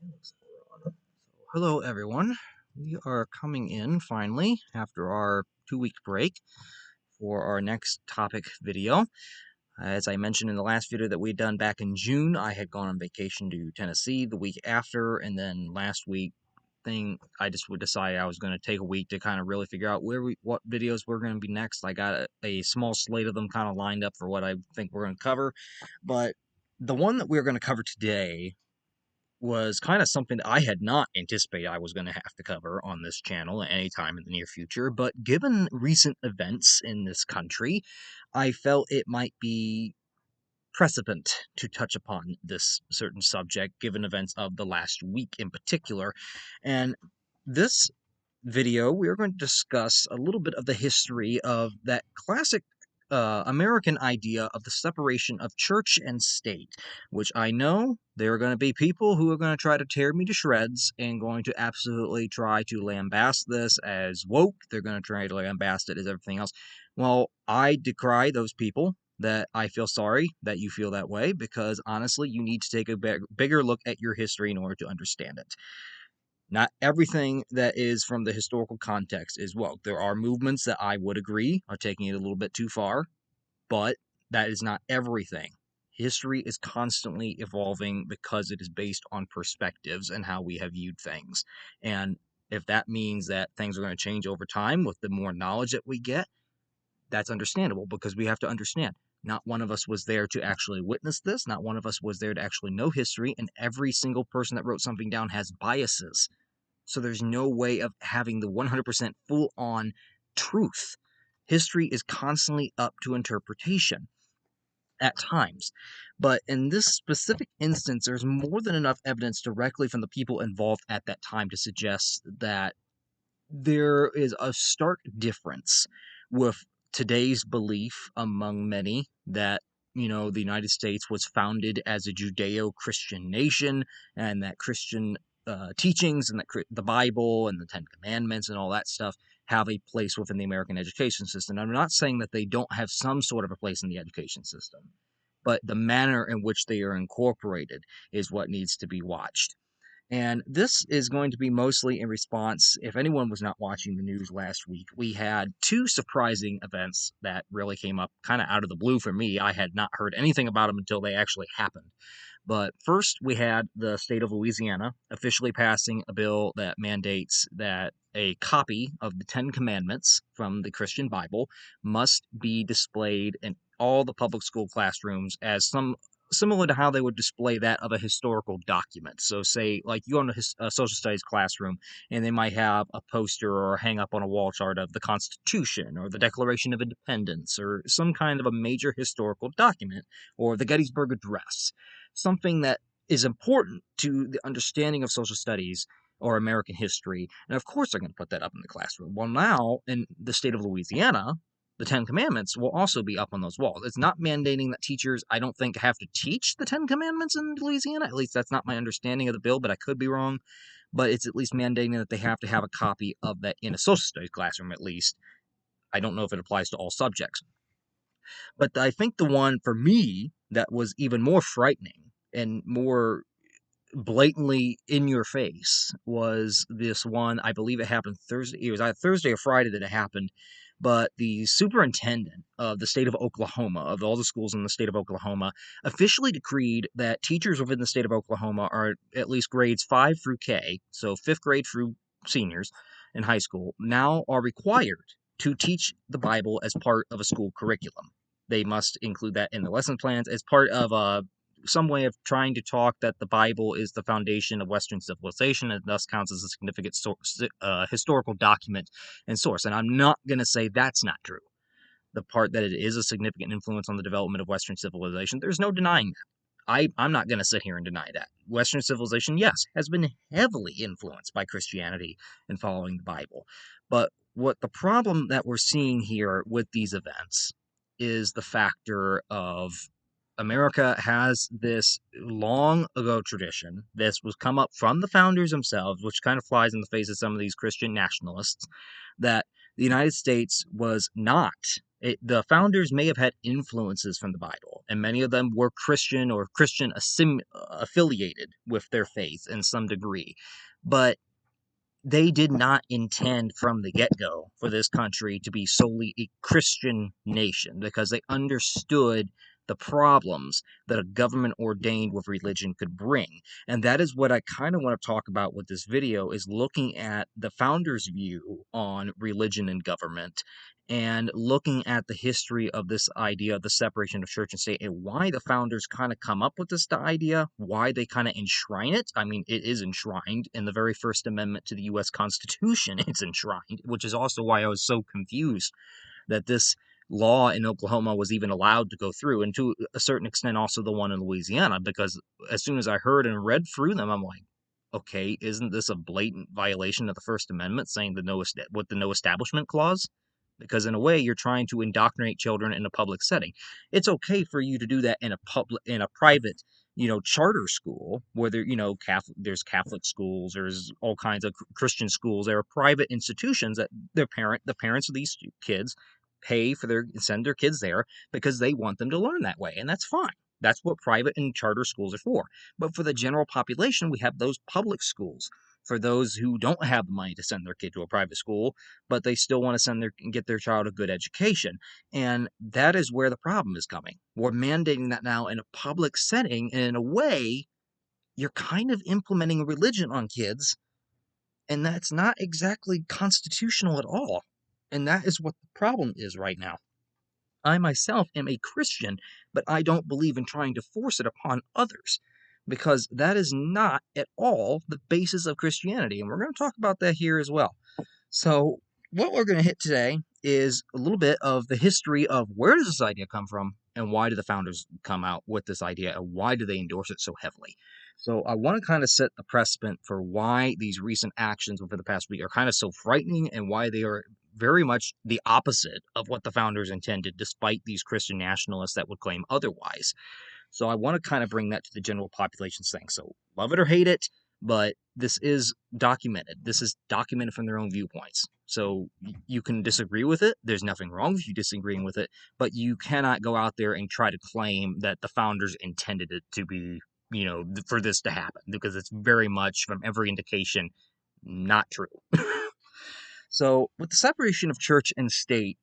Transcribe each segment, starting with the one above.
Looks like we're on. Hello, everyone. We are coming in finally after our 2 week break for our next topic video. As I mentioned in the last video that we'd done back in June, I had gone on vacation to Tennessee the week after, and then last week I just would decide I was going to take a week to kind of really figure out what videos we're going to be next. I got a small slate of them kind of lined up for what I think we're going to cover, but the one that we're going to cover today was kind of something that I had not anticipated I was going to have to cover on this channel at any time in the near future. But given recent events in this country, I felt it might be precedent to touch upon this certain subject, given events of the last week in particular. And this video, we are going to discuss a little bit of the history of that classic American idea of the separation of church and state, which I know there are going to be people who are going to try to tear me to shreds and going to absolutely try to lambast this as woke. They're going to try to lambast it as everything else. Well, I decry those people. That I feel sorry that you feel that way, because honestly, you need to take a bigger look at your history in order to understand it. Not everything that is from the historical context is woke. There are movements that I would agree are taking it a little bit too far, but that is not everything. History is constantly evolving because it is based on perspectives and how we have viewed things. And if that means that things are going to change over time with the more knowledge that we get, that's understandable, because we have to understand not one of us was there to actually witness this. Not one of us was there to actually know history. And every single person that wrote something down has biases. So there's no way of having the 100% full on truth. History is constantly up to interpretation at times. But in this specific instance, there's more than enough evidence directly from the people involved at that time to suggest that there is a stark difference with today's belief among many that the United States was founded as a Judeo-Christian nation, and that Christian teachings and that the Bible and the Ten Commandments and all that stuff have a place within the American education system. I'm not saying that they don't have some sort of a place in the education system, but the manner in which they are incorporated is what needs to be watched. And this is going to be mostly in response, if anyone was not watching the news last week, we had two surprising events that really came up kind of out of the blue for me. I had not heard anything about them until they actually happened. But first, we had the state of Louisiana officially passing a bill that mandates that a copy of the Ten Commandments from the Christian Bible must be displayed in all the public school classrooms as some similar to how they would display that of a historical document. So, say, like you go into a social studies classroom, and they might have a poster or hang up on a wall chart of the Constitution or the Declaration of Independence or some kind of a major historical document, or the Gettysburg Address, something that is important to the understanding of social studies or American history. And of course, they're going to put that up in the classroom. Well, now in the state of Louisiana, the Ten Commandments will also be up on those walls. It's not mandating that teachers, I don't think, have to teach the Ten Commandments in Louisiana. At least that's not my understanding of the bill, but I could be wrong. But it's at least mandating that they have to have a copy of that in a social studies classroom, at least. I don't know if it applies to all subjects. But I think the one for me that was even more frightening and more blatantly in your face was this one. I believe it happened Thursday. It was either Thursday or Friday that it happened. But the superintendent of the state of Oklahoma, of all the schools in the state of Oklahoma, officially decreed that teachers within the state of Oklahoma are at least grades 5 through K, so 5th grade through seniors in high school, now are required to teach the Bible as part of a school curriculum. They must include that in the lesson plans as part of some way of trying to talk that the Bible is the foundation of Western civilization and thus counts as a significant historical document and source. And I'm not going to say that's not true. The part that it is a significant influence on the development of Western civilization, there's no denying that. I'm not going to sit here and deny that. Western civilization, yes, has been heavily influenced by Christianity and following the Bible. But what the problem that we're seeing here with these events is the factor of America has this long ago tradition. This was come up from the founders themselves, which kind of flies in the face of some of these Christian nationalists, that the United States was not The founders may have had influences from the Bible, and many of them were Christian or affiliated with their faith in some degree. But they did not intend from the get-go for this country to be solely a Christian nation, because they understood the problems that a government ordained with religion could bring. And that is what I kind of want to talk about with this video, is looking at the founders' view on religion and government, and looking at the history of this idea of the separation of church and state, and why the founders kind of come up with this idea, why they kind of enshrine it. I mean, it is enshrined in the very First Amendment to the U.S. Constitution. It's enshrined, which is also why I was so confused that this law in Oklahoma was even allowed to go through, and to a certain extent also the one in Louisiana, because as soon as I heard and read through them, I'm like, okay, isn't this a blatant violation of the First Amendment, saying with the no establishment clause? Because in a way, you're trying to indoctrinate children in a public setting. It's okay for you to do that in a private, charter school, where there's Catholic schools, there's all kinds of Christian schools. There are private institutions that the parents of these kids send their kids there because they want them to learn that way, and that's fine. That's what private and charter schools are for. But for the general population, we have those public schools. For those who don't have the money to send their kid to a private school, but they still want to get their child a good education. And that is where the problem is coming. We're mandating that now in a public setting, and in a way, you're kind of implementing religion on kids, and that's not exactly constitutional at all. And that is what the problem is right now. I myself am a Christian, but I don't believe in trying to force it upon others, because that is not at all the basis of Christianity. And we're going to talk about that here as well. So, what we're going to hit today is a little bit of the history of where does this idea come from, and why did the founders come out with this idea, and why do they endorse it so heavily. So I want to kind of set the precedent for why these recent actions over the past week are kind of so frightening, and why they are very much the opposite of what the founders intended, despite these Christian nationalists that would claim otherwise. So I want to kind of bring that to the general population thing. So love it or hate it, but this is documented. This is documented from their own viewpoints. So you can disagree with it. There's nothing wrong with you disagreeing with it, but you cannot go out there and try to claim that the founders intended it to be, for this to happen, because it's very much, from every indication, not true. So with the separation of church and state,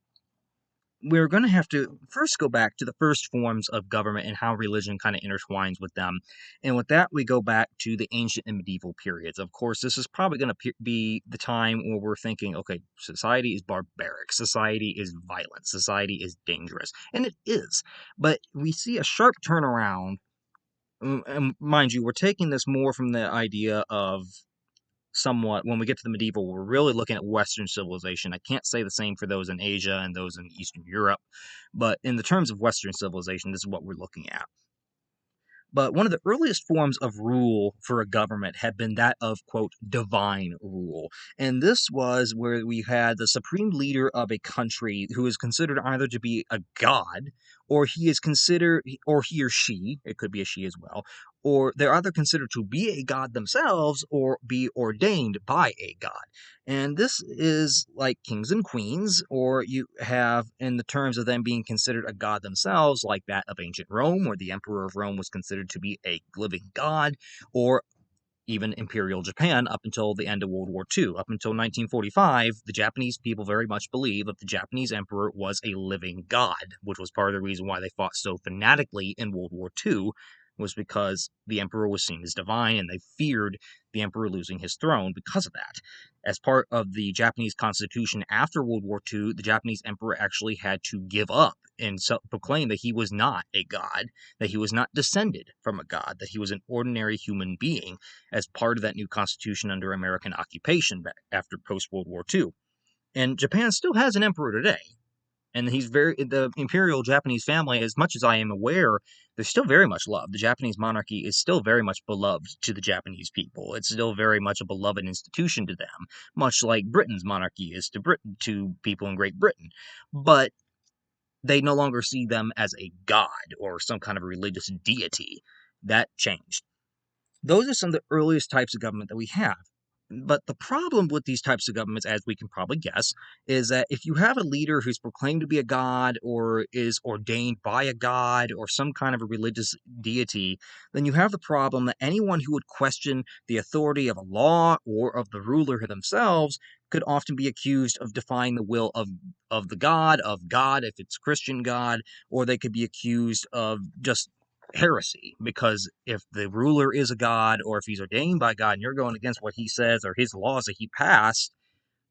we're going to have to first go back to the first forms of government and how religion kind of intertwines with them. And with that, we go back to the ancient and medieval periods. Of course, this is probably going to be the time where we're thinking, okay, society is barbaric, society is violent, society is dangerous. And it is. But we see a sharp turnaround. And mind you, we're taking this more from the idea of somewhat, when we get to the medieval, we're really looking at Western civilization. I can't say the same for those in Asia and those in Eastern Europe, but in the terms of Western civilization, this is what we're looking at. But one of the earliest forms of rule for a government had been that of, quote, divine rule. And this was where we had the supreme leader of a country who is considered either to be a god, or he or she, it could be a she as well, or they're either considered to be a god themselves or be ordained by a god. And this is like kings and queens, or you have, in the terms of them being considered a god themselves, like that of ancient Rome, where the emperor of Rome was considered to be a living god, or even Imperial Japan up until the end of World War II. Up until 1945, the Japanese people very much believed that the Japanese emperor was a living god, which was part of the reason why they fought so fanatically in World War II, was because the emperor was seen as divine, and they feared the emperor losing his throne because of that. As part of the Japanese constitution after World War II, the Japanese emperor actually had to give up and proclaim that he was not a god, that he was not descended from a god, that he was an ordinary human being, as part of that new constitution under American occupation after post-World War II. And Japan still has an emperor today. And the imperial Japanese family, as much as I am aware, they're still very much loved. The Japanese monarchy is still very much beloved to the Japanese people. It's still very much a beloved institution to them, much like Britain's monarchy is to people in Great Britain. But they no longer see them as a god or some kind of religious deity. That changed. Those are some of the earliest types of government that we have. But the problem with these types of governments, as we can probably guess, is that if you have a leader who's proclaimed to be a god or is ordained by a god or some kind of a religious deity, then you have the problem that anyone who would question the authority of a law or of the ruler themselves could often be accused of defying the will of the God, of God if it's Christian God, or they could be accused of just heresy, because if the ruler is a god or if he's ordained by God and you're going against what he says or his laws that he passed,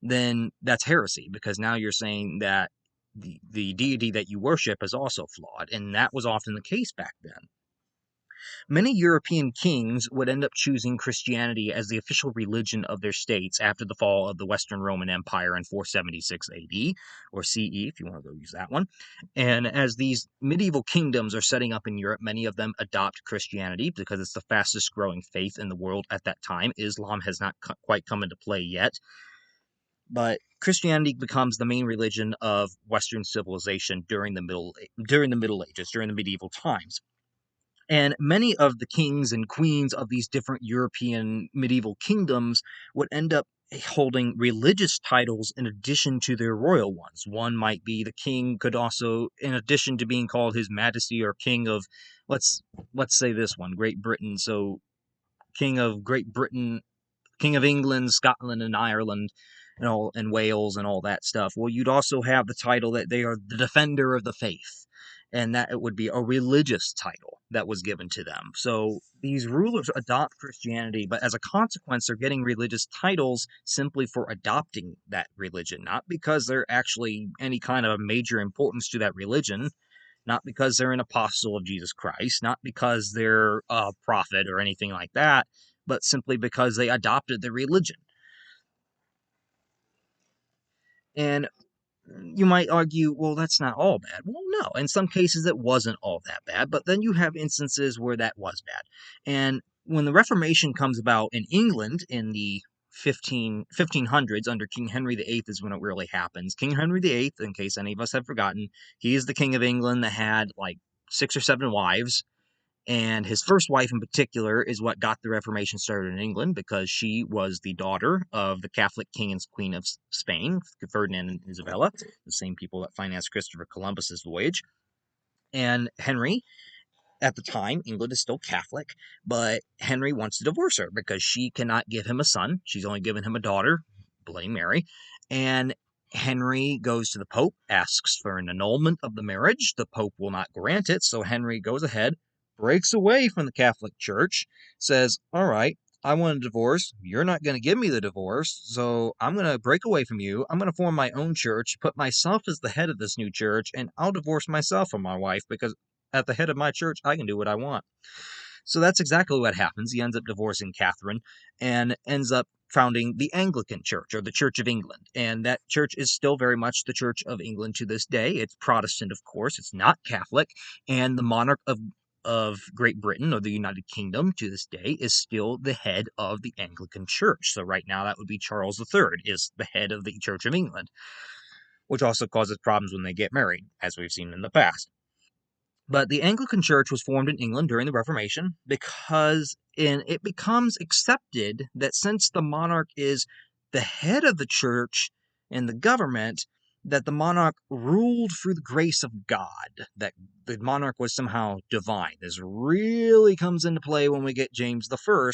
then that's heresy, because now you're saying that the deity that you worship is also flawed, and that was often the case back then. Many European kings would end up choosing Christianity as the official religion of their states after the fall of the Western Roman Empire in 476 AD, or CE, if you want to go use that one. And as these medieval kingdoms are setting up in Europe, many of them adopt Christianity because it's the fastest growing faith in the world at that time. Islam has not quite come into play yet, but Christianity becomes the main religion of Western civilization during the Middle Ages, during the medieval times. And many of the kings and queens of these different European medieval kingdoms would end up holding religious titles in addition to their royal ones. One might be the king could also, in addition to being called His Majesty or King of, let's say this one, Great Britain. So King of Great Britain, King of England, Scotland, and Ireland, and Wales, and all that stuff. Well, you'd also have the title that they are the defender of the faith, and that it would be a religious title that was given to them. So these rulers adopt Christianity, but as a consequence, they're getting religious titles simply for adopting that religion, not because they're actually any kind of major importance to that religion, not because they're an apostle of Jesus Christ, not because they're a prophet or anything like that, but simply because they adopted the religion. And you might argue, well, that's not all bad. Well, no, in some cases it wasn't all that bad, but then you have instances where that was bad. And when the Reformation comes about in England in the 1500s under King Henry VIII is when it really happens. King Henry VIII, in case any of us have forgotten, he is the King of England that had like 6 or 7 wives. And his first wife in particular is what got the Reformation started in England, because she was the daughter of the Catholic king and queen of Spain, Ferdinand and Isabella, the same people that financed Christopher Columbus's voyage. And Henry, at the time, England is still Catholic, but Henry wants to divorce her because she cannot give him a son. She's only given him a daughter, Bloody Mary. And Henry goes to the Pope, asks for an annulment of the marriage. The Pope will not grant it, so Henry goes ahead, breaks away from the Catholic Church, says, all right, I want a divorce. You're not going to give me the divorce, so I'm going to break away from you. I'm going to form my own church, put myself as the head of this new church, and I'll divorce myself from my wife because at the head of my church, I can do what I want. So that's exactly what happens. He ends up divorcing Catherine and ends up founding the Anglican Church, or the Church of England. And that church is still very much the Church of England to this day. It's Protestant, of course. It's not Catholic. And the monarch of Great Britain, or the United Kingdom, to this day is still the head of the Anglican Church. So right now that would be Charles III is the head of the Church of England, which also causes problems when they get married, as we've seen in the past. But the Anglican Church was formed in England during the Reformation because it becomes accepted that since the monarch is the head of the church and the government, that the monarch ruled through the grace of God, that the monarch was somehow divine. This really comes into play when we get James I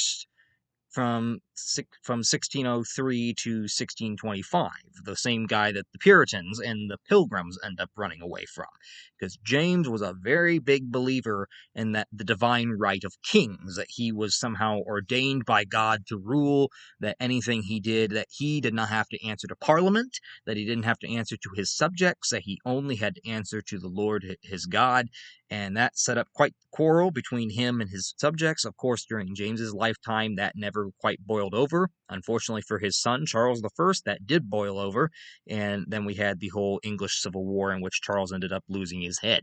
from 1603 to 1625, the same guy that the Puritans and the Pilgrims end up running away from. Because James was a very big believer in that the divine right of kings, that he was somehow ordained by God to rule, that anything he did, that he did not have to answer to Parliament, that he didn't have to answer to his subjects, that he only had to answer to the Lord his God. And that set up quite the quarrel between him and his subjects. Of course, during James's lifetime, that never quite boiled over. Unfortunately for his son, Charles I, that did boil over. And then we had the whole English Civil War in which Charles ended up losing his head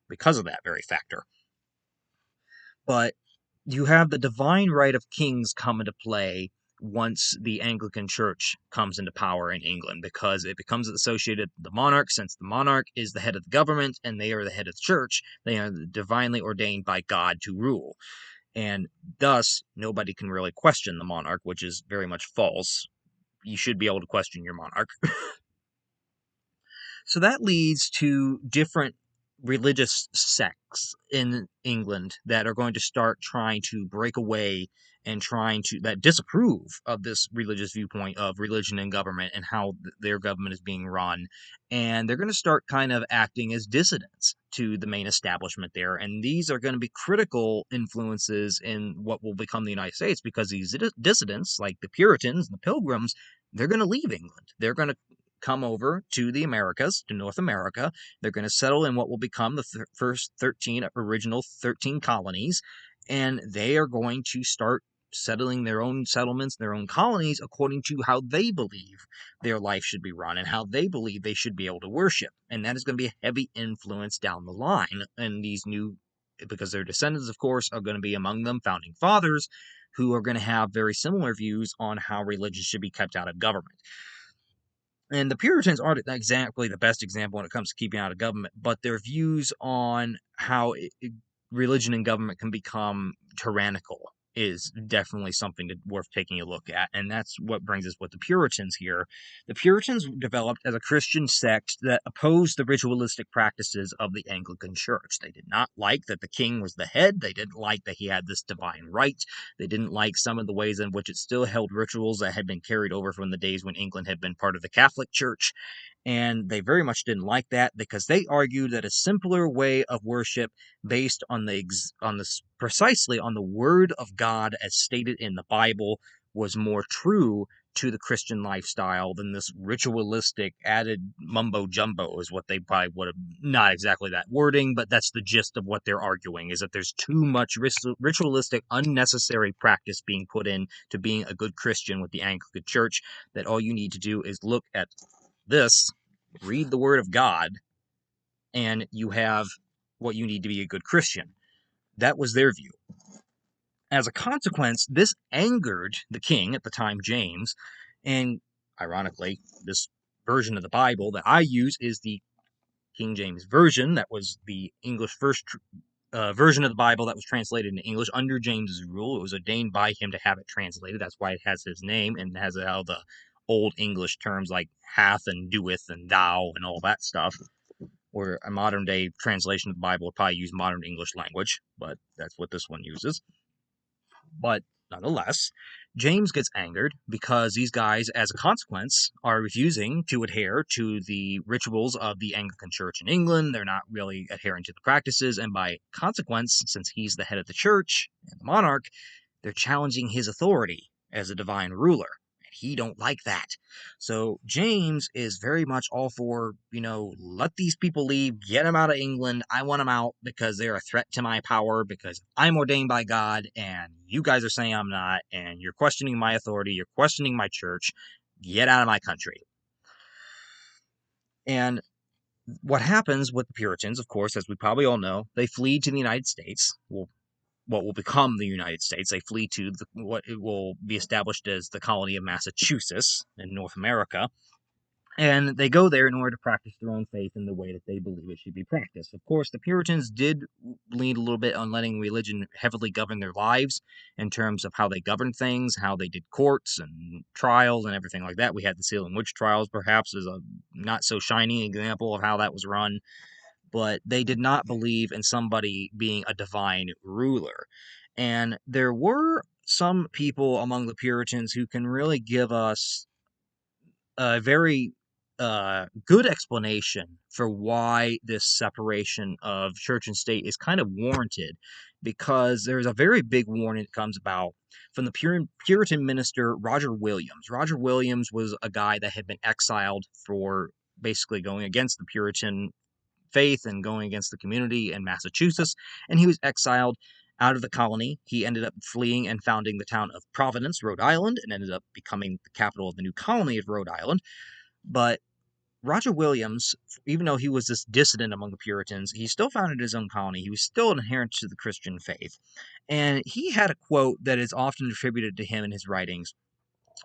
because of that very factor. But you have the divine right of kings come into play once the Anglican Church comes into power in England, because it becomes associated with the monarch. Since the monarch is the head of the government and they are the head of the church, they are divinely ordained by God to rule. and thus nobody can really question the monarch, which is very much false. You should be able to question your monarch. So that leads to different religious sects in England that are going to start trying to break away and trying to that disapprove of this religious viewpoint of religion and government and how their government is being run. And they're going to start kind of acting as dissidents to the main establishment there. And these are going to be critical influences in what will become the United States, because these dissidents, like the Puritans and the Pilgrims, they're going to leave England. They're going to come over to the Americas, to North America. They're going to settle in what will become the first original 13 colonies, and they are going to start settling their own settlements, their own colonies, according to how they believe their life should be run and how they believe they should be able to worship. And that is going to be a heavy influence down the line. And these new, because their descendants, of course, are going to be among them founding fathers who are going to have very similar views on how religion should be kept out of government. And the Puritans aren't exactly the best example when it comes to keeping out of government, but their views on how religion and government can become tyrannical is definitely something worth taking a look at. And that's what brings us with the Puritans here. The Puritans developed as a Christian sect that opposed the ritualistic practices of the Anglican Church. They did not like that the king was the head. They didn't like that he had this divine right. They didn't like some of the ways in which it still held rituals that had been carried over from the days when England had been part of the Catholic Church. And they very much didn't like that because they argued that a simpler way of worship based on precisely on the word of God as stated in the Bible was more true to the Christian lifestyle than this ritualistic added mumbo jumbo is what they probably would have, not exactly that wording, but that's the gist of what they're arguing, is that there's too much ritualistic unnecessary practice being put in to being a good Christian with the Anglican Church, that all you need to do is look at this, read the word of God, and you have what you need to be a good Christian. That was their view. As a consequence, this angered the king at the time, James, and ironically, this version of the Bible that I use is the King James Version. That was the English first version of the Bible that was translated into English under James's rule. It was ordained by him to have it translated. That's why it has his name and has all the old English terms like hath and doeth and thou and all that stuff. Where a modern day translation of the Bible would probably use modern English language, but that's what this one uses. But nonetheless, James gets angered because these guys, as a consequence, are refusing to adhere to the rituals of the Anglican Church in England. They're not really adhering to the practices, and by consequence, since he's the head of the church and the monarch, they're challenging his authority as a divine ruler. He don't like that. So James is very much all for, let these people leave, get them out of England. I want them out because they're a threat to my power, because I'm ordained by God and you guys are saying I'm not, and you're questioning my authority, you're questioning my church. Get out of my country. And what happens with the Puritans, of course, as we probably all know, they flee to the United States. Well, what will become the United States. They flee to what it will be established as the colony of Massachusetts in North America. And they go there in order to practice their own faith in the way that they believe it should be practiced. Of course, the Puritans did lean a little bit on letting religion heavily govern their lives in terms of how they governed things, how they did courts and trials and everything like that. We had the Salem witch trials, perhaps, as a not so shining example of how that was run. But they did not believe in somebody being a divine ruler. And there were some people among the Puritans who can really give us a very good explanation for why this separation of church and state is kind of warranted, because there's a very big warning that comes about from the Puritan minister Roger Williams. Roger Williams was a guy that had been exiled for basically going against the Puritan faith and going against the community in Massachusetts, and he was exiled out of the colony. He ended up fleeing and founding the town of Providence, Rhode Island, and ended up becoming the capital of the new colony of Rhode Island. But Roger Williams, even though he was this dissident among the Puritans, he still founded his own colony. He was still adherent to the Christian faith. And he had a quote that is often attributed to him in his writings,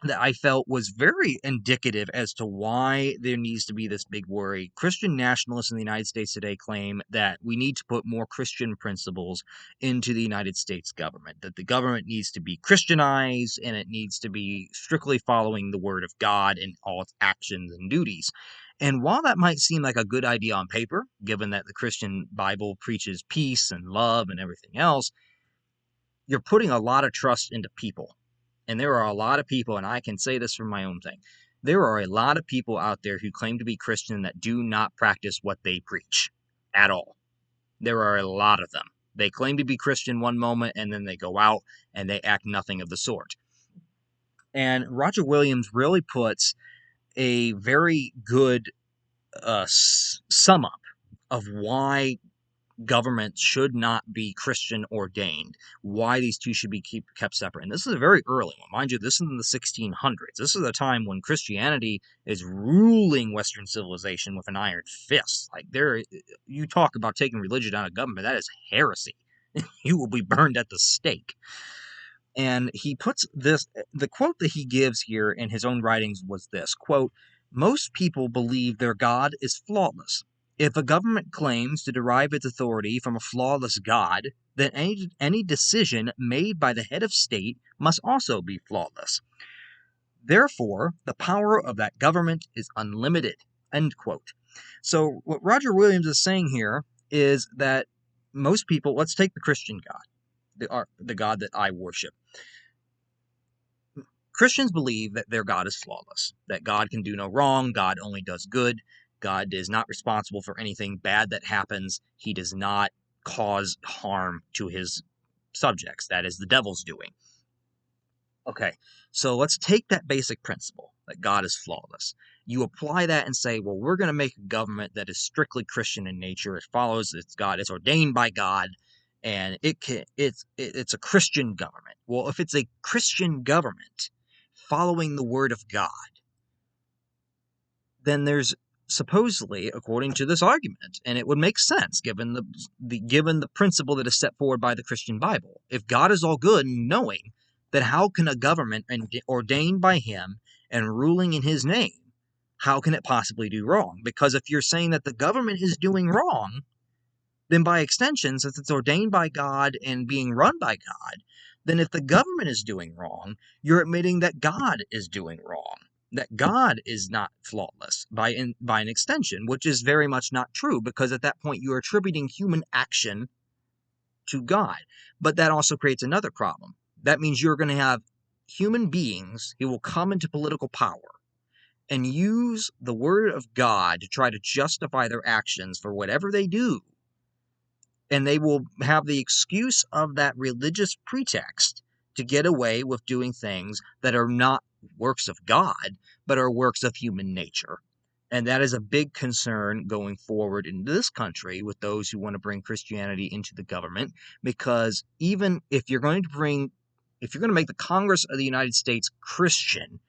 that I felt was very indicative as to why there needs to be this big worry. Christian nationalists in the United States today claim that we need to put more Christian principles into the United States government, that the government needs to be Christianized and it needs to be strictly following the Word of God in all its actions and duties. And while that might seem like a good idea on paper, given that the Christian Bible preaches peace and love and everything else, you're putting a lot of trust into people. And there are a lot of people, and I can say this from my own thing, there are a lot of people out there who claim to be Christian that do not practice what they preach at all. There are a lot of them. They claim to be Christian one moment, and then they go out and they act nothing of the sort. And Roger Williams really puts a very good sum up of why government should not be Christian ordained, why these two should be kept separate. And this is a very early one. Mind you, this is in the 1600s. This is a time when Christianity is ruling Western civilization with an iron fist. Like, you talk about taking religion out of government, that is heresy. You will be burned at the stake. And he puts this, the quote that he gives here in his own writings was this, quote, "Most people believe their God is flawless. If a government claims to derive its authority from a flawless God, then any decision made by the head of state must also be flawless. Therefore, the power of that government is unlimited." End quote. So what Roger Williams is saying here is that most people, let's take the Christian God, the God that I worship. Christians believe that their God is flawless, that God can do no wrong, God only does good, God is not responsible for anything bad that happens, he does not cause harm to his subjects. That is the devil's doing. Okay, so let's take that basic principle that God is flawless. You apply that and say, well, we're going to make a government that is strictly Christian in nature. It follows its God. It's ordained by God, and it's a Christian government. Well, if it's a Christian government following the Word of God, then there's supposedly, according to this argument, and it would make sense given the principle that is set forward by the Christian Bible. If God is all good and knowing, then how can a government ordained by him and ruling in his name, how can it possibly do wrong? Because if you're saying that the government is doing wrong, then by extension, since it's ordained by God and being run by God, then if the government is doing wrong, you're admitting that God is doing wrong, that God is not flawless by an extension, which is very much not true, because at that point you're attributing human action to God. But that also creates another problem. That means you're going to have human beings who will come into political power and use the word of God to try to justify their actions for whatever they do. And they will have the excuse of that religious pretext to get away with doing things that are not works of God, but are works of human nature. And that is a big concern going forward in this country with those who want to bring Christianity into the government, because even if you're going to make the Congress of the United States Christian,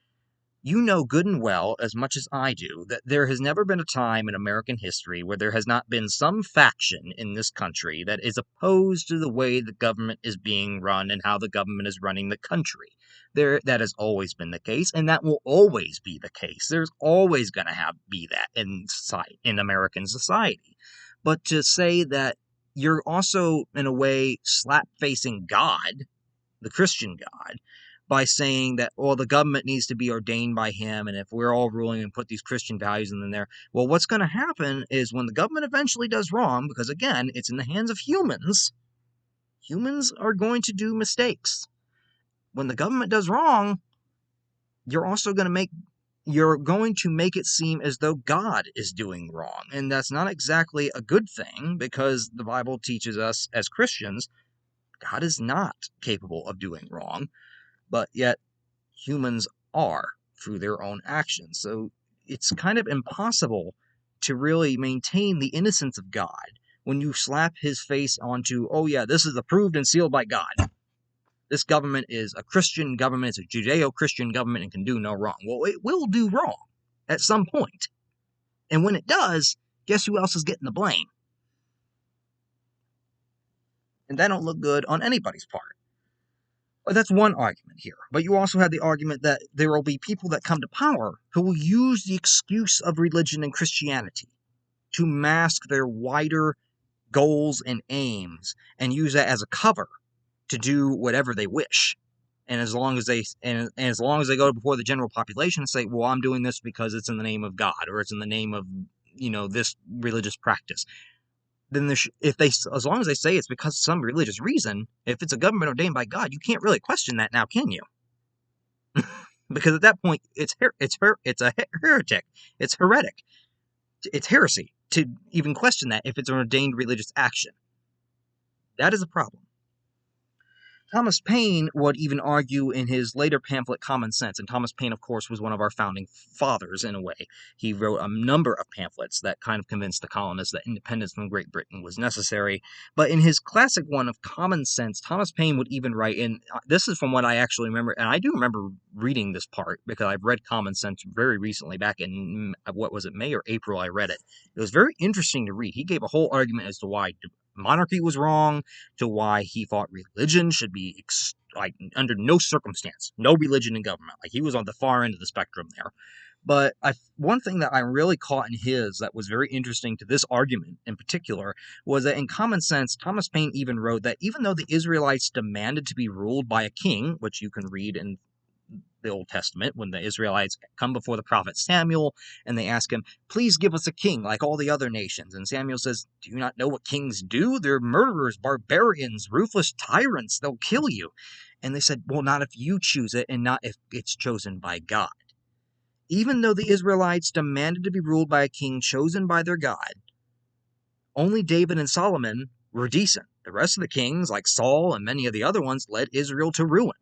you know good and well, as much as I do, that there has never been a time in American history where there has not been some faction in this country that is opposed to the way the government is being run and how the government is running the country. That has always been the case, and that will always be the case. There's always going to be that in society, in American society. But to say that you're also, in a way, slap-facing God, the Christian God, by saying that, well, the government needs to be ordained by him, and if we're all ruling and put these Christian values in there, well, what's going to happen is when the government eventually does wrong, because again, it's in the hands of humans, humans are going to do mistakes. When the government does wrong, you're going to make it seem as though God is doing wrong, and that's not exactly a good thing, because the Bible teaches us as Christians, God is not capable of doing wrong, but yet humans are through their own actions. So it's kind of impossible to really maintain the innocence of God when you slap his face onto, oh yeah, this is approved and sealed by God. This government is a Christian government, it's a Judeo-Christian government and can do no wrong. Well, it will do wrong at some point. And when it does, guess who else is getting the blame? And that don't look good on anybody's part. But that's one argument here. But you also have the argument that there will be people that come to power who will use the excuse of religion and Christianity to mask their wider goals and aims and use that as a cover to do whatever they wish. And as long as they go before the general population and say, well, I'm doing this because it's in the name of God, or it's in the name of, this religious practice, then as long as they say it's because of some religious reason, if it's a government ordained by God, you can't really question that now, can you? Because at that point, it's a heretic, it's heretic, it's heresy to even question that if it's an ordained religious action. That is a problem. Thomas Paine would even argue in his later pamphlet Common Sense, and Thomas Paine, of course, was one of our founding fathers in a way. He wrote a number of pamphlets that kind of convinced the colonists that independence from Great Britain was necessary. But in his classic one of Common Sense, Thomas Paine would even write, and this is from what I actually remember, and I do remember reading this part because I've read Common Sense very recently, back in, May or April I read it. It was very interesting to read. He gave a whole argument as to why monarchy was wrong, to why he thought religion should be under no circumstance, no religion in government. Like, he was on the far end of the spectrum there. But one thing that I really caught in his that was very interesting to this argument in particular was that in Common Sense, Thomas Paine even wrote that even though the Israelites demanded to be ruled by a king, which you can read in the Old Testament when the Israelites come before the prophet Samuel and they ask him, please give us a king like all the other nations. And Samuel says, do you not know what kings do? They're murderers, barbarians, ruthless tyrants. They'll kill you. And they said, well, not if you choose it and not if it's chosen by God. Even though the Israelites demanded to be ruled by a king chosen by their God, only David and Solomon were decent. The rest of the kings, like Saul and many of the other ones, led Israel to ruin,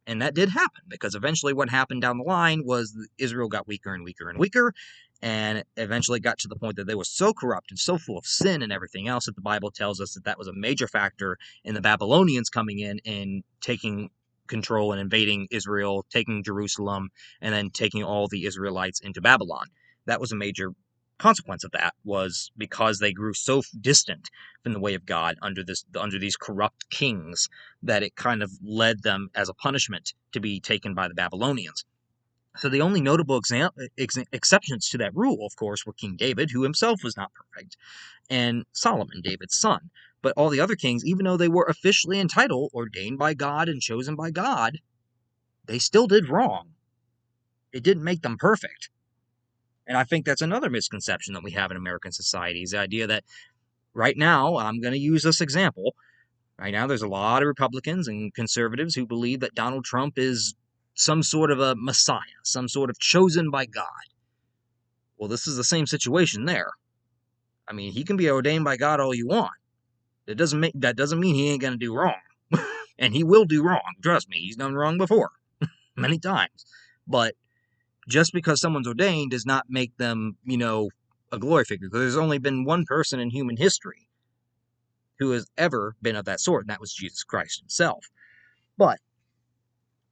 and that did happen, because eventually what happened down the line was Israel got weaker and weaker and weaker, and eventually got to the point that they were so corrupt and so full of sin and everything else that the Bible tells us that was a major factor in the Babylonians coming in and taking control and invading Israel, taking Jerusalem, and then taking all the Israelites into Babylon. That was a major consequence of that, was because they grew so distant from the way of God under these corrupt kings that it kind of led them as a punishment to be taken by the Babylonians. So the only notable exceptions to that rule, of course, were King David, who himself was not perfect, and Solomon, David's son. But all the other kings, even though they were officially entitled, ordained by God and chosen by God, they still did wrong. It didn't make them perfect. And I think that's another misconception that we have in American society, is the idea that right now, I'm going to use this example, right now there's a lot of Republicans and conservatives who believe that Donald Trump is some sort of a messiah, some sort of chosen by God. Well, this is the same situation there. I mean, he can be ordained by God all you want. That doesn't mean he ain't going to do wrong. And he will do wrong. Trust me, he's done wrong before, many times. But just because someone's ordained does not make them, a glory figure. Because there's only been one person in human history who has ever been of that sort, and that was Jesus Christ himself. But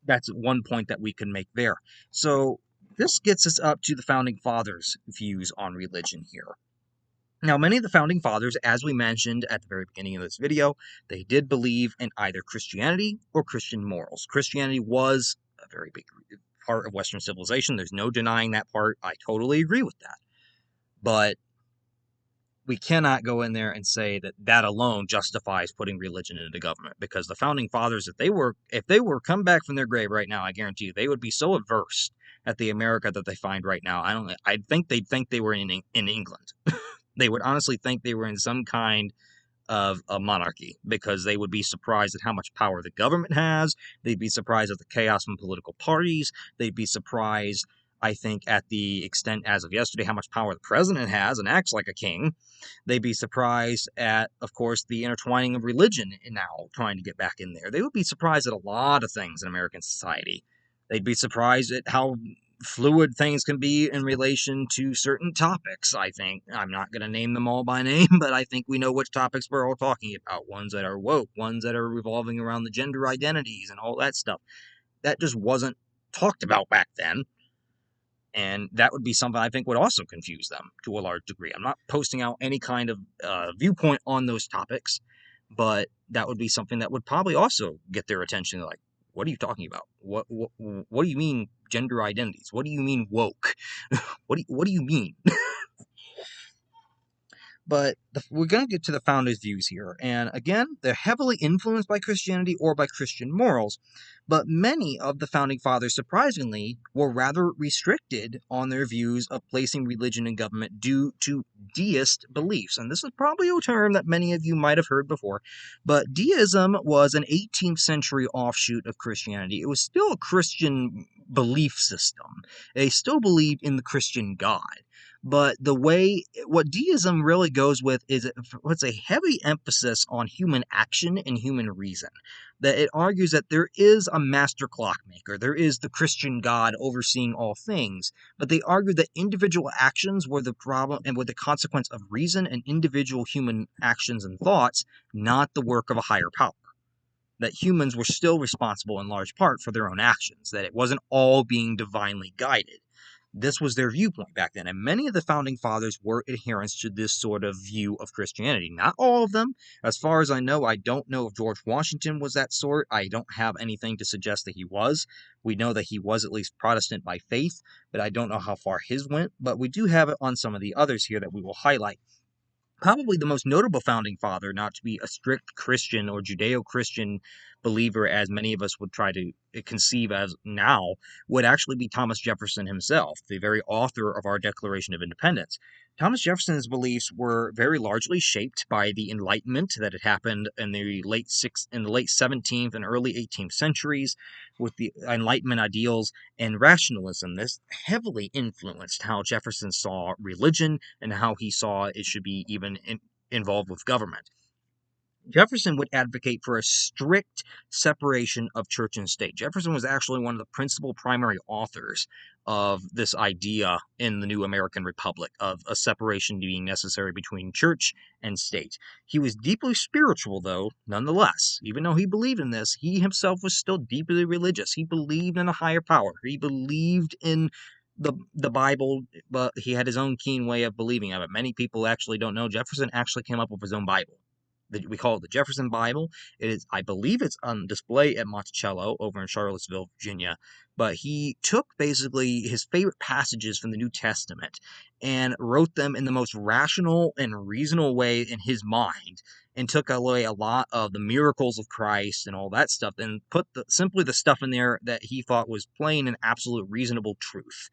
that's one point that we can make there. So this gets us up to the Founding Fathers' views on religion here. Now, many of the Founding Fathers, as we mentioned at the very beginning of this video, they did believe in either Christianity or Christian morals. Christianity was a very big part of Western civilization. There's no denying that part. I totally agree with that. But we cannot go in there and say that that alone justifies putting religion into the government, because the Founding Fathers, if they were come back from their grave right now, I guarantee you, they would be so averse at the America that they find right now. I think they'd think they were in England. They would honestly think they were in some kind of a monarchy, because they would be surprised at how much power the government has. They'd be surprised at the chaos from political parties. They'd be surprised, I think, at the extent, as of yesterday, how much power the president has and acts like a king. They'd be surprised at, of course, the intertwining of religion now trying to get back in there. They would be surprised at a lot of things in American society. They'd be surprised at how fluid things can be in relation to certain topics, I think. I'm not going to name them all by name, but I think we know which topics we're all talking about. Ones that are woke, ones that are revolving around the gender identities and all that stuff. That just wasn't talked about back then. And that would be something I think would also confuse them to a large degree. I'm not posting out any kind of viewpoint on those topics, but that would be something that would probably also get their attention. Like, what are you talking about? What do you mean gender identities? What do you mean woke? What do you mean? But we're going to get to the founders' views here. And again, they're heavily influenced by Christianity or by Christian morals. But many of the founding fathers, surprisingly, were rather restricted on their views of placing religion and government due to deist beliefs. And this is probably a term that many of you might have heard before. But deism was an 18th century offshoot of Christianity. It was still a Christian belief system. They still believed in the Christian God. But what deism really goes with is what's a heavy emphasis on human action and human reason. That it argues that there is a master clockmaker, there is the Christian God overseeing all things, but they argue that individual actions were the problem and were the consequence of reason and individual human actions and thoughts, not the work of a higher power. That humans were still responsible in large part for their own actions, that it wasn't all being divinely guided. This was their viewpoint back then, and many of the founding fathers were adherents to this sort of view of Christianity. Not all of them. As far as I don't know if George Washington was that sort. I don't have anything to suggest that he was. We know that he was at least Protestant by faith, but I don't know how far his went. But we do have it on some of the others here that we will highlight. Probably the most notable founding father, not to be a strict Christian or Judeo-Christian believer as many of us would try to conceive as now, would actually be Thomas Jefferson himself, the very author of our Declaration of Independence. Thomas Jefferson's beliefs were very largely shaped by the Enlightenment that had happened in the late 17th and early 18th centuries, with the Enlightenment ideals and rationalism. This heavily influenced how Jefferson saw religion and how he saw it should be even involved with government. Jefferson would advocate for a strict separation of church and state. Jefferson was actually one of the principal primary authors of this idea in the new American Republic of a separation being necessary between church and state. He was deeply spiritual, though, nonetheless. Even though he believed in this, he himself was still deeply religious. He believed in a higher power. He believed in the Bible, but he had his own keen way of believing of it. Many people actually don't know Jefferson actually came up with his own Bible. We call it the Jefferson Bible. It is, I believe it's on display at Monticello over in Charlottesville, Virginia. But he took basically his favorite passages from the New Testament and wrote them in the most rational and reasonable way in his mind, and took away a lot of the miracles of Christ and all that stuff, and put simply the stuff in there that he thought was plain and absolute reasonable truth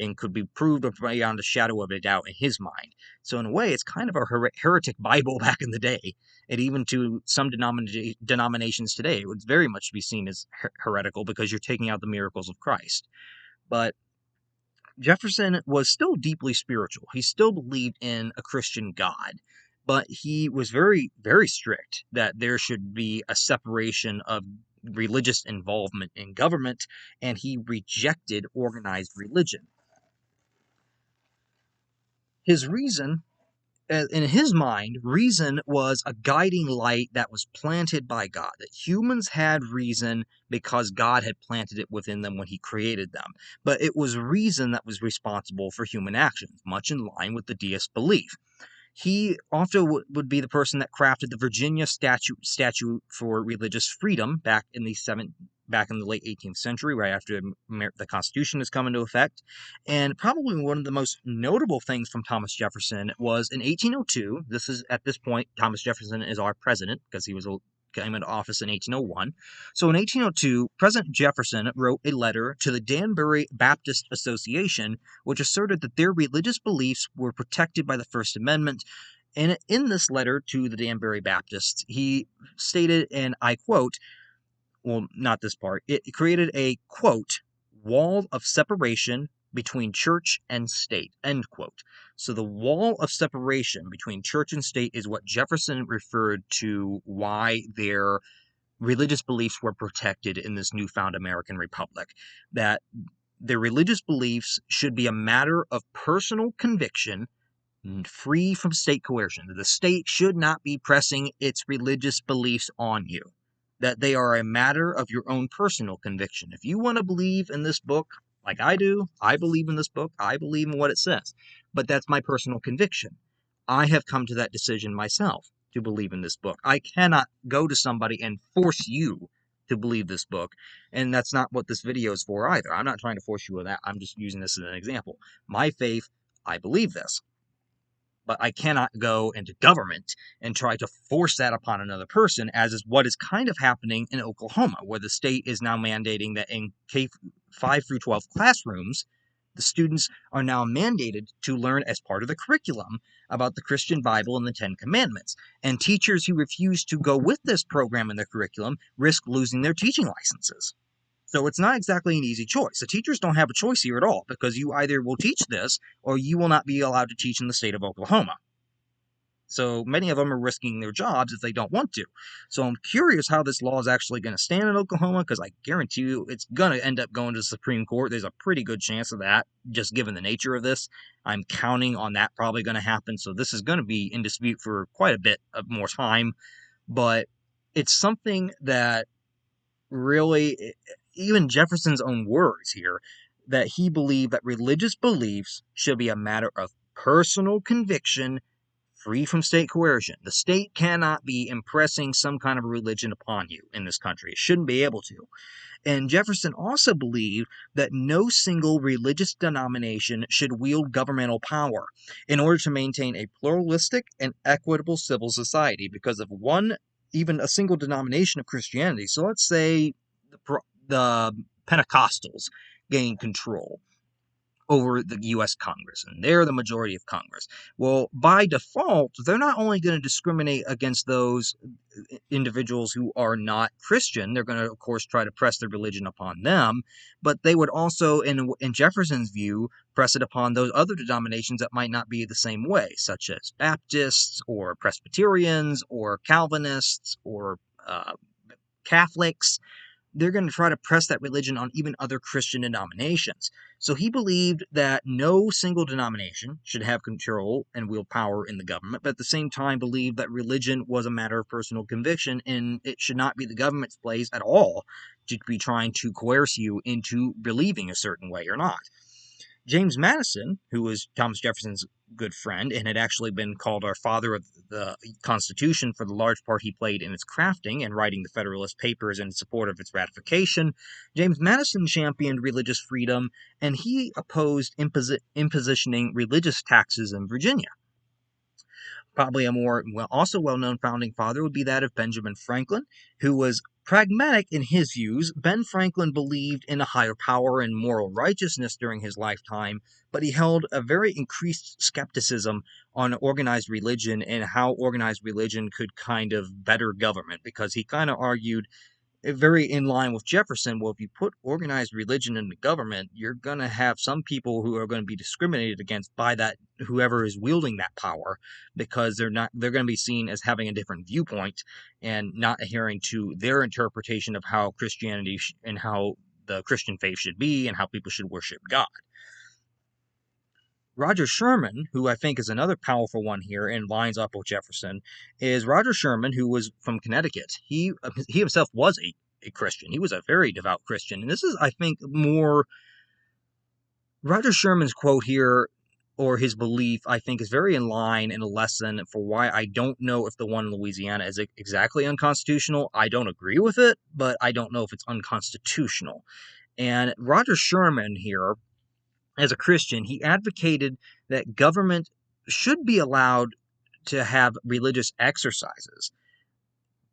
and could be proved beyond a shadow of a doubt in his mind. So in a way, it's kind of a heretic Bible back in the day. And even to some denominations today, it would very much be seen as heretical because you're taking out the miracles of Christ. But Jefferson was still deeply spiritual. He still believed in a Christian God, but he was very, very strict that there should be a separation of religious involvement in government, and he rejected organized religion. His reason, in his mind, reason was a guiding light that was planted by God, that humans had reason because God had planted it within them when he created them. But it was reason that was responsible for human actions, much in line with the deist belief. He also would be the person that crafted the Virginia statute for religious freedom back in the late 18th century, right after the Constitution has come into effect. And probably one of the most notable things from Thomas Jefferson was in 1802. This is at this point Thomas Jefferson is our president because he came into office in 1801. So in 1802, President Jefferson wrote a letter to the Danbury Baptist Association, which asserted that their religious beliefs were protected by the First Amendment. And in this letter to the Danbury Baptists, he stated, and I quote, well, not this part, it created a, quote, wall of separation between church and state, end quote. So the wall of separation between church and state is what Jefferson referred to why their religious beliefs were protected in this newfound American Republic. That their religious beliefs should be a matter of personal conviction, free from state coercion. The state should not be pressing its religious beliefs on you. That they are a matter of your own personal conviction. If you want to believe in this book, like I do, I believe in this book, I believe in what it says. But that's my personal conviction. I have come to that decision myself. to believe in this book. I cannot go to somebody and force you to believe this book, and that's not what this video is for either. I'm not trying to force you with that. I'm just using this as an example. My faith, I believe this, but I cannot go into government and try to force that upon another person, as is what is kind of happening in Oklahoma, where the state is now mandating that in K-5 through 12 classrooms, the students are now mandated to learn as part of the curriculum about the Christian Bible and the Ten Commandments. And teachers who refuse to go with this program in their curriculum risk losing their teaching licenses. So it's not exactly an easy choice. The teachers don't have a choice here at all, because you either will teach this or you will not be allowed to teach in the state of Oklahoma. So many of them are risking their jobs if they don't want to. So I'm curious how this law is actually going to stand in Oklahoma, because I guarantee you it's going to end up going to the Supreme Court. There's a pretty good chance of that, just given the nature of this. I'm counting on that probably going to happen. So this is going to be in dispute for quite a bit of more time. But it's something that really, even Jefferson's own words here, that he believed that religious beliefs should be a matter of personal conviction, free from state coercion. The state cannot be impressing some kind of religion upon you in this country. It shouldn't be able to. And Jefferson also believed that no single religious denomination should wield governmental power in order to maintain a pluralistic and equitable civil society because of even a single denomination of Christianity. So let's say the Pentecostals gain control over the U.S. Congress, and they're the majority of Congress. Well, by default, they're not only going to discriminate against those individuals who are not Christian, they're going to, of course, try to press their religion upon them, but they would also, in Jefferson's view, press it upon those other denominations that might not be the same way, such as Baptists, or Presbyterians, or Calvinists, or Catholics. They're going to try to press that religion on even other Christian denominations. So he believed that no single denomination should have control and wield power in the government, but at the same time believed that religion was a matter of personal conviction, and it should not be the government's place at all to be trying to coerce you into believing a certain way or not. James Madison, who was Thomas Jefferson's good friend and had actually been called our father of the Constitution for the large part he played in its crafting and writing the Federalist Papers in support of its ratification, James Madison championed religious freedom, and he opposed impositioning religious taxes in Virginia. Probably a more also well-known founding father would be that of Benjamin Franklin, who was pragmatic in his views. Ben Franklin believed in a higher power and moral righteousness during his lifetime, but he held a very increased skepticism on organized religion and how organized religion could kind of better government, because he kind of argued, very in line with Jefferson, well, if you put organized religion in the government, you're going to have some people who are going to be discriminated against by that whoever is wielding that power, because they're going to be seen as having a different viewpoint and not adhering to their interpretation of how Christianity and how the Christian faith should be and how people should worship God. Roger Sherman, who I think is another powerful one here and lines up with Jefferson, is Roger Sherman, who was from Connecticut. He himself was a Christian. He was a very devout Christian. And this is, I think, more Roger Sherman's quote here, or his belief, I think, is very in line in a lesson for why I don't know if the one in Louisiana is exactly unconstitutional. I don't agree with it, but I don't know if it's unconstitutional. And Roger Sherman here, as a Christian, he advocated that government should be allowed to have religious exercises,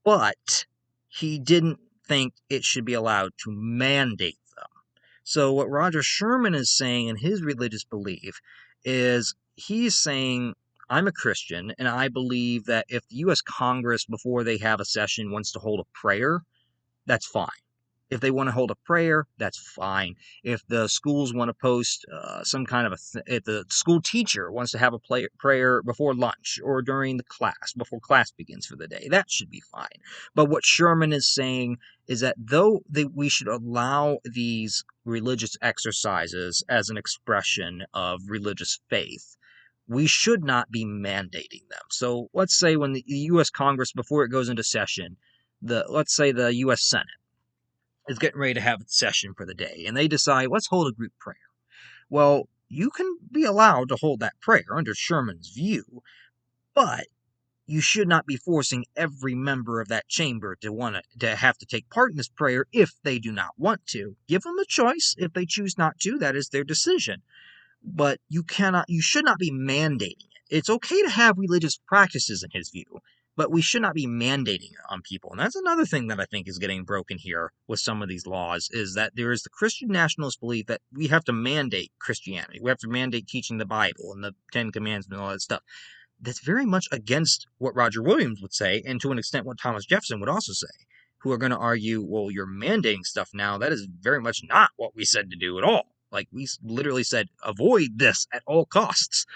but he didn't think it should be allowed to mandate them. So what Roger Sherman is saying in his religious belief is he's saying, I'm a Christian, and I believe that if the U.S. Congress, before they have a session, wants to hold a prayer, that's fine. If they want to hold a prayer, that's fine. If the schools want to post some kind of if the school teacher wants to have a prayer before lunch or during the class, before class begins for the day, that should be fine. But what Sherman is saying is that we should allow these religious exercises as an expression of religious faith, we should not be mandating them. So let's say when the U.S. Congress, before it goes into session, let's say the U.S. Senate is getting ready to have its session for the day, and they decide, let's hold a group prayer. Well, you can be allowed to hold that prayer under Sherman's view, but you should not be forcing every member of that chamber to have to take part in this prayer if they do not want to. Give them a choice. If they choose not to, that is their decision. But you should not be mandating it. It's okay to have religious practices in his view, but we should not be mandating it on people. And that's another thing that I think is getting broken here with some of these laws, is that there is the Christian nationalist belief that we have to mandate Christianity. We have to mandate teaching the Bible and the Ten Commandments and all that stuff. That's very much against what Roger Williams would say, and to an extent what Thomas Jefferson would also say, who are going to argue, well, you're mandating stuff now. That is very much not what we said to do at all. Like, we literally said, avoid this at all costs.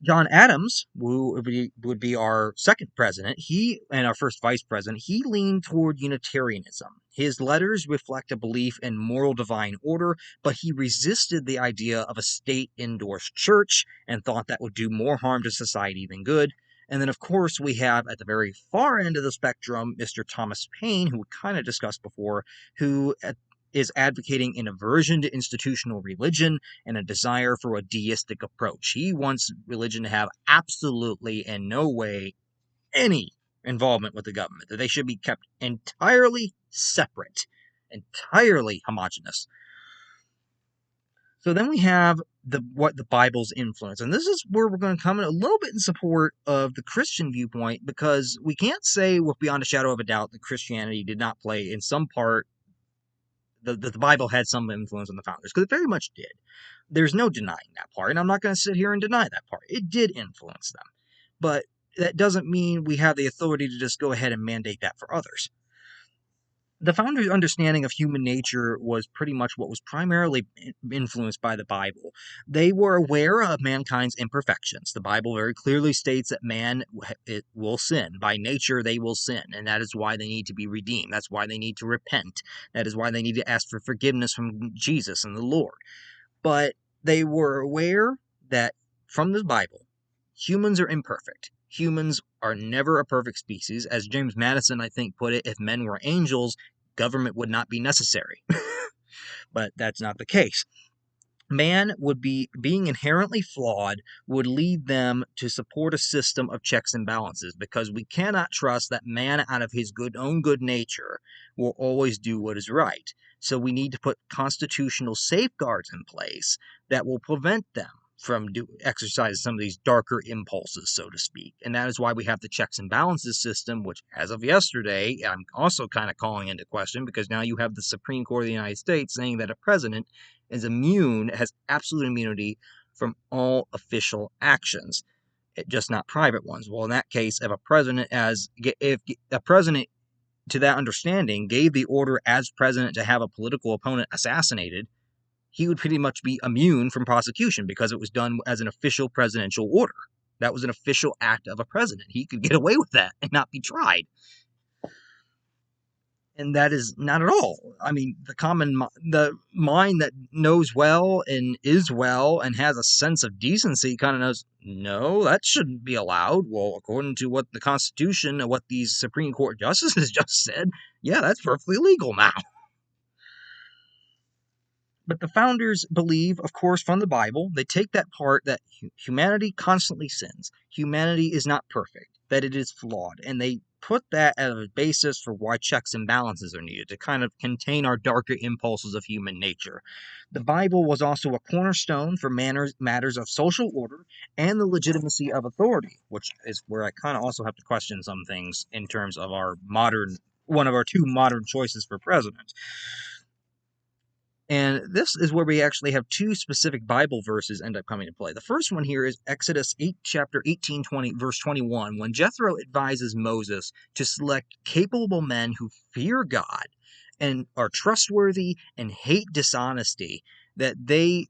John Adams, who would be our second president, and our first vice president, he leaned toward Unitarianism. His letters reflect a belief in moral divine order, but he resisted the idea of a state-endorsed church and thought that would do more harm to society than good. And then, of course, we have at the very far end of the spectrum, Mr. Thomas Paine, who we kind of discussed before, who is advocating an aversion to institutional religion and a desire for a deistic approach. He wants religion to have absolutely in no way any involvement with the government, that they should be kept entirely separate, entirely homogenous. So then we have what the Bible's influence. And this is where we're going to come in a little bit in support of the Christian viewpoint, because we can't say with beyond a shadow of a doubt that Christianity did not play in some part, the Bible had some influence on the founders, because it very much did. There's no denying that part, and I'm not going to sit here and deny that part. It did influence them. But that doesn't mean we have the authority to just go ahead and mandate that for others. The founders' understanding of human nature was pretty much what was primarily influenced by the Bible. They were aware of mankind's imperfections. The Bible very clearly states that man will sin. By nature, they will sin, and that is why they need to be redeemed. That's why they need to repent. That is why they need to ask for forgiveness from Jesus and the Lord. But they were aware that from the Bible, humans are imperfect. Humans are never a perfect species. As James Madison, I think, put it, if men were angels, government would not be necessary. But that's not the case. Man would being inherently flawed would lead them to support a system of checks and balances, because we cannot trust that man out of his own good nature will always do what is right. So we need to put constitutional safeguards in place that will prevent them from exercising some of these darker impulses, so to speak. And that is why we have the checks and balances system, which as of yesterday, I'm also kind of calling into question, because now you have the Supreme Court of the United States saying that a president is has absolute immunity from all official actions, just not private ones. Well, in that case, if a president to that understanding gave the order as president to have a political opponent assassinated, he would pretty much be immune from prosecution because it was done as an official presidential order. That was an official act of a president. He could get away with that and not be tried. And that is not at all. I mean, the mind that knows well and is well and has a sense of decency kind of knows, no, that shouldn't be allowed. Well, according to what the Constitution and what these Supreme Court justices just said, yeah, that's perfectly legal now. But the founders believe, of course, from the Bible, they take that part that humanity constantly sins. Humanity is not perfect, that it is flawed, and they put that as a basis for why checks and balances are needed, to kind of contain our darker impulses of human nature. The Bible was also a cornerstone for matters of social order and the legitimacy of authority, which is where I kind of also have to question some things in terms of one of our two modern choices for president. And this is where we actually have two specific Bible verses end up coming into play. The first one here is Exodus 8, chapter 18, verse 21, when Jethro advises Moses to select capable men who fear God and are trustworthy and hate dishonesty, that they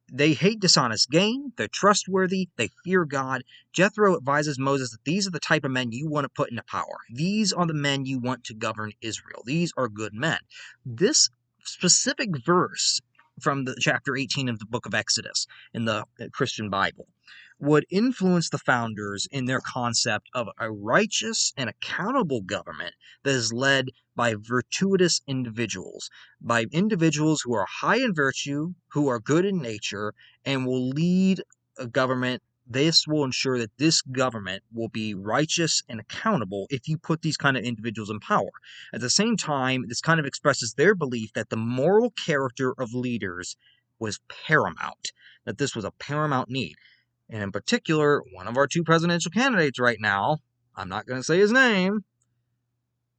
hate dishonest gain, they're trustworthy, they fear God. Jethro advises Moses that these are the type of men you want to put into power. These are the men you want to govern Israel. These are good men. This specific verse from the chapter 18 of the book of Exodus in the Christian Bible would influence the founders in their concept of a righteous and accountable government that is led by virtuous individuals, by individuals who are high in virtue, who are good in nature, and will lead a government this will ensure that this government will be righteous and accountable if you put these kind of individuals in power. At the same time, this kind of expresses their belief that the moral character of leaders was paramount, that this was a paramount need. And in particular, one of our two presidential candidates right now, I'm not going to say his name,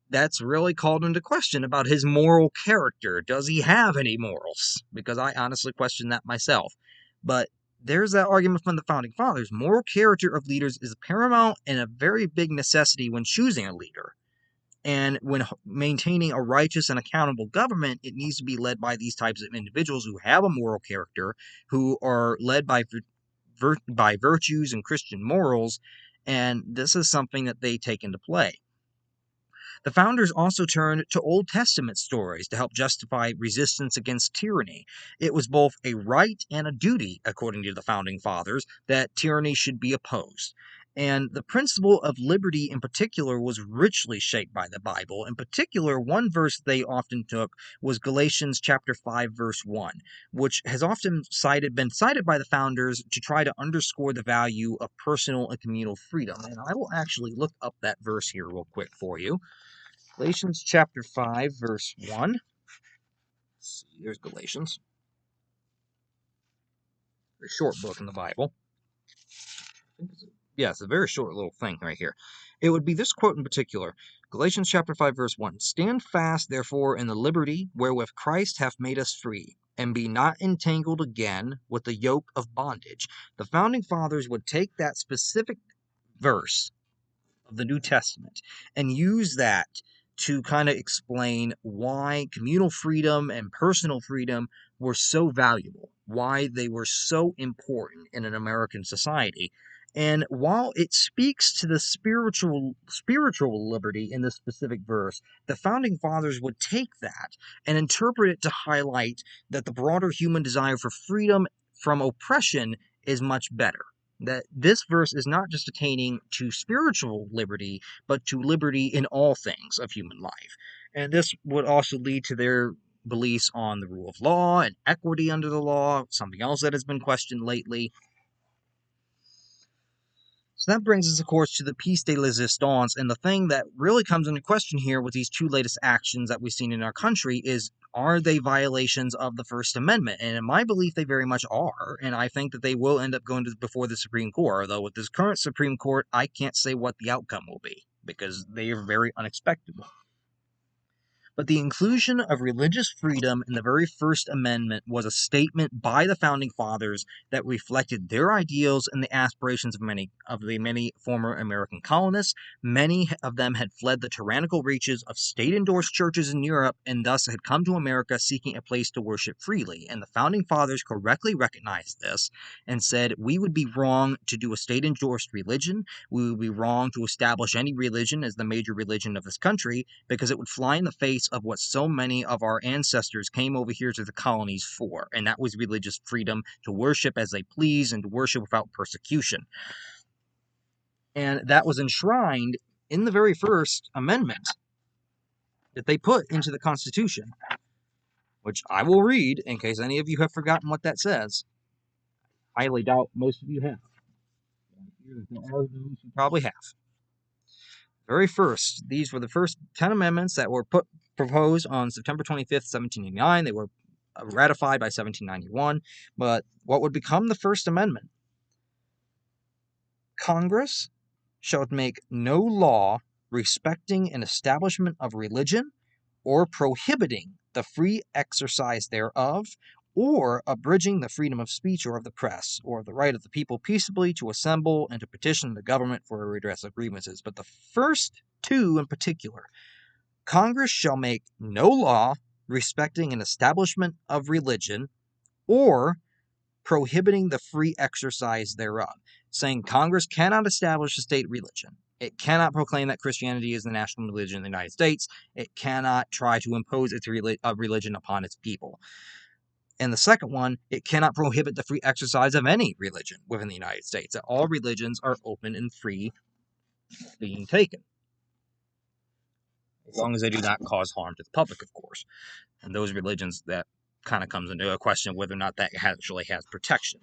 that's really called into question about his moral character. Does he have any morals? Because I honestly question that myself. But there's that argument from the Founding Fathers. Moral character of leaders is paramount and a very big necessity when choosing a leader. And when maintaining a righteous and accountable government, it needs to be led by these types of individuals who have a moral character, who are led by virtues and Christian morals, and this is something that they take into play. The founders also turned to Old Testament stories to help justify resistance against tyranny. It was both a right and a duty, according to the founding fathers, that tyranny should be opposed. And the principle of liberty in particular was richly shaped by the Bible. In particular, one verse they often took was Galatians chapter 5, verse 1, which has often been cited by the founders to try to underscore the value of personal and communal freedom. And I will actually look up that verse here real quick for you. Galatians chapter 5, verse 1. Let's see, here's Galatians. Very short book in the Bible. It's a very short little thing right here. It would be this quote in particular. Galatians chapter 5, verse 1. Stand fast, therefore, in the liberty wherewith Christ hath made us free, and be not entangled again with the yoke of bondage. The founding fathers would take that specific verse of the New Testament and use that to kind of explain why communal freedom and personal freedom were so valuable, why they were so important in an American society. And while it speaks to the spiritual liberty in this specific verse, the founding fathers would take that and interpret it to highlight that the broader human desire for freedom from oppression is much better. That this verse is not just attaining to spiritual liberty, but to liberty in all things of human life. And this would also lead to their beliefs on the rule of law and equity under the law, something else that has been questioned lately. So that brings us, of course, to the piece de resistance, and the thing that really comes into question here with these two latest actions that we've seen in our country is, are they violations of the First Amendment? And in my belief, they very much are, and I think that they will end up going before the Supreme Court, although with this current Supreme Court, I can't say what the outcome will be, because they are very unexpected. But the inclusion of religious freedom in the very First Amendment was a statement by the Founding Fathers that reflected their ideals and the aspirations of the many former American colonists. Many of them had fled the tyrannical reaches of state-endorsed churches in Europe and thus had come to America seeking a place to worship freely. And the Founding Fathers correctly recognized this and said, we would be wrong to do a state-endorsed religion. We would be wrong to establish any religion as the major religion of this country, because it would fly in the face of what so many of our ancestors came over here to the colonies for, and that was religious freedom, to worship as they please and to worship without persecution. And that was enshrined in the very First Amendment that they put into the Constitution, which I will read in case any of you have forgotten what that says. I highly doubt most of you have. There are those who probably have. Very first, these were the first 10 amendments that were proposed on September 25th, 1789. They were ratified by 1791. But what would become the First Amendment? Congress shall make no law respecting an establishment of religion or prohibiting the free exercise thereof, or abridging the freedom of speech or of the press, or the right of the people peaceably to assemble and to petition the government for a redress of grievances. But the first two in particular, Congress shall make no law respecting an establishment of religion or prohibiting the free exercise thereof, saying Congress cannot establish a state religion. It cannot proclaim that Christianity is the national religion of the United States. It cannot try to impose its religion upon its people. And the second one, it cannot prohibit the free exercise of any religion within the United States. That all religions are open and free being taken, as long as they do not cause harm to the public, of course. And those religions, that kind of comes into a question of whether or not that actually has protection.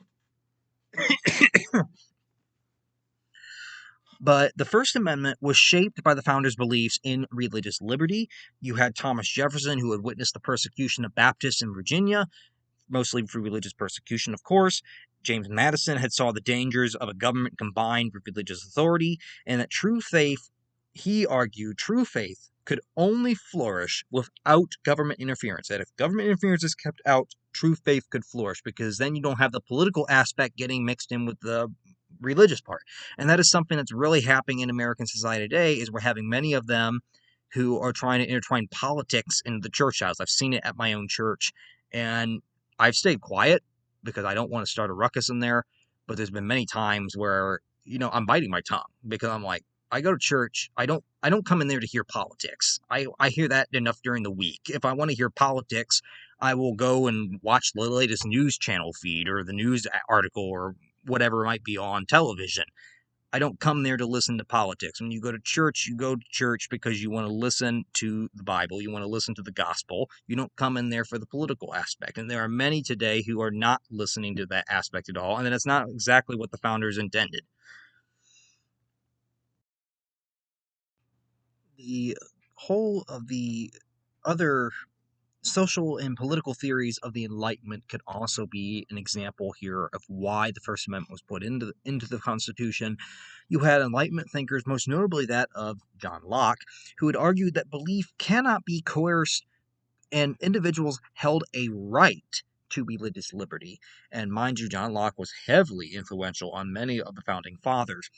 But the First Amendment was shaped by the founders' beliefs in religious liberty. You had Thomas Jefferson, who had witnessed the persecution of Baptists in Virginia, mostly for religious persecution, of course. James Madison had saw the dangers of a government combined with religious authority, and that true faith, he argued, true faith could only flourish without government interference. That if government interference is kept out, true faith could flourish, because then you don't have the political aspect getting mixed in with the religious part. And that is something that's really happening in American society today, is we're having many of them who are trying to intertwine politics into the church house. I've seen it at my own church, and I've stayed quiet because I don't want to start a ruckus in there, but there's been many times where, I'm biting my tongue because I'm like, I go to church. I don't come in there to hear politics. I hear that enough during the week. If I want to hear politics, I will go and watch the latest news channel feed or the news article or whatever it might be on television. I don't come there to listen to politics. When you go to church because you want to listen to the Bible, you want to listen to the gospel. You don't come in there for the political aspect. And there are many today who are not listening to that aspect at all, and that's not exactly what the founders intended. The whole of the other social and political theories of the Enlightenment could also be an example here of why the First Amendment was put into the Constitution. You had Enlightenment thinkers, most notably that of John Locke, who had argued that belief cannot be coerced and individuals held a right to religious liberty. And mind you, John Locke was heavily influential on many of the founding fathers.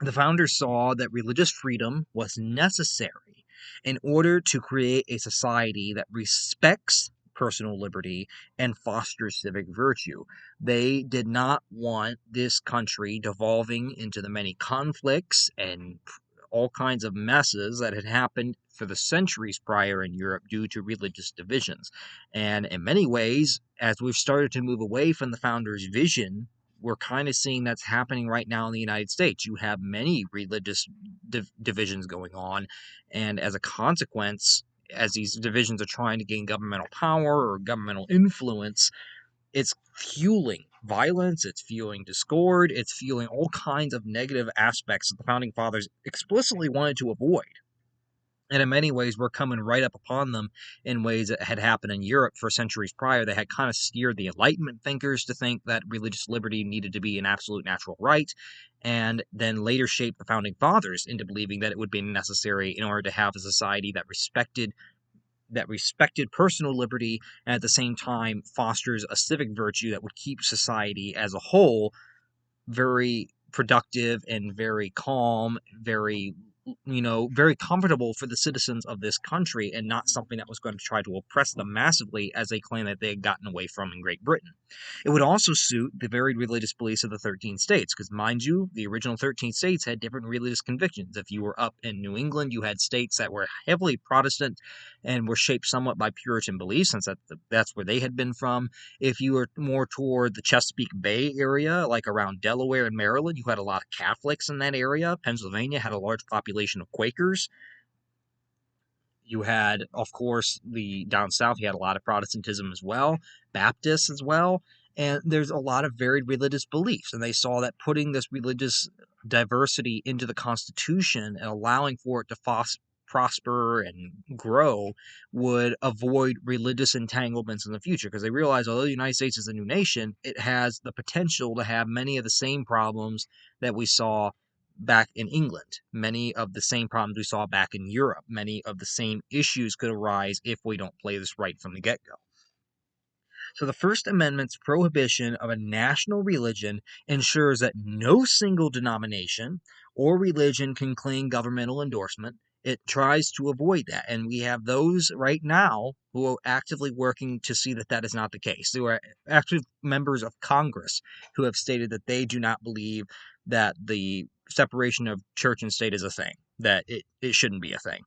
The founders saw that religious freedom was necessary in order to create a society that respects personal liberty and fosters civic virtue. They did not want this country devolving into the many conflicts and all kinds of messes that had happened for the centuries prior in Europe due to religious divisions. And in many ways, as we've started to move away from the founders' vision, we're kind of seeing that's happening right now in the United States. You have many religious divisions going on, and as a consequence, as these divisions are trying to gain governmental power or governmental influence, it's fueling violence, it's fueling discord, it's fueling all kinds of negative aspects that the founding fathers explicitly wanted to avoid. And in many ways, we're coming right up upon them in ways that had happened in Europe for centuries prior. They had kind of steered the Enlightenment thinkers to think that religious liberty needed to be an absolute natural right, and then later shaped the founding fathers into believing that it would be necessary in order to have a society that respected personal liberty and at the same time fosters a civic virtue that would keep society as a whole very productive and very calm, very comfortable for the citizens of this country, and not something that was going to try to oppress them massively as they claim that they had gotten away from in Great Britain. It would also suit the varied religious beliefs of the 13 states, because mind you, the original 13 states had different religious convictions. If you were up in New England, you had states that were heavily Protestant and were shaped somewhat by Puritan beliefs, since that's where they had been from. If you were more toward the Chesapeake Bay area, like around Delaware and Maryland, you had a lot of Catholics in that area. Pennsylvania had a large population of Quakers. You had, of course, the down south, you had a lot of Protestantism as well, Baptists as well, and there's a lot of varied religious beliefs. And they saw that putting this religious diversity into the Constitution and allowing for it to prosper and grow would avoid religious entanglements in the future, because they realized although the United States is a new nation, it has the potential to have many of the same problems that we saw back in England. Many of the same problems we saw back in Europe. Many of the same issues could arise if we don't play this right from the get-go. So the First Amendment's prohibition of a national religion ensures that no single denomination or religion can claim governmental endorsement. It tries to avoid that. And we have those right now who are actively working to see that that is not the case. There are active members of Congress who have stated that they do not believe that the separation of church and state is a thing, that it shouldn't be a thing.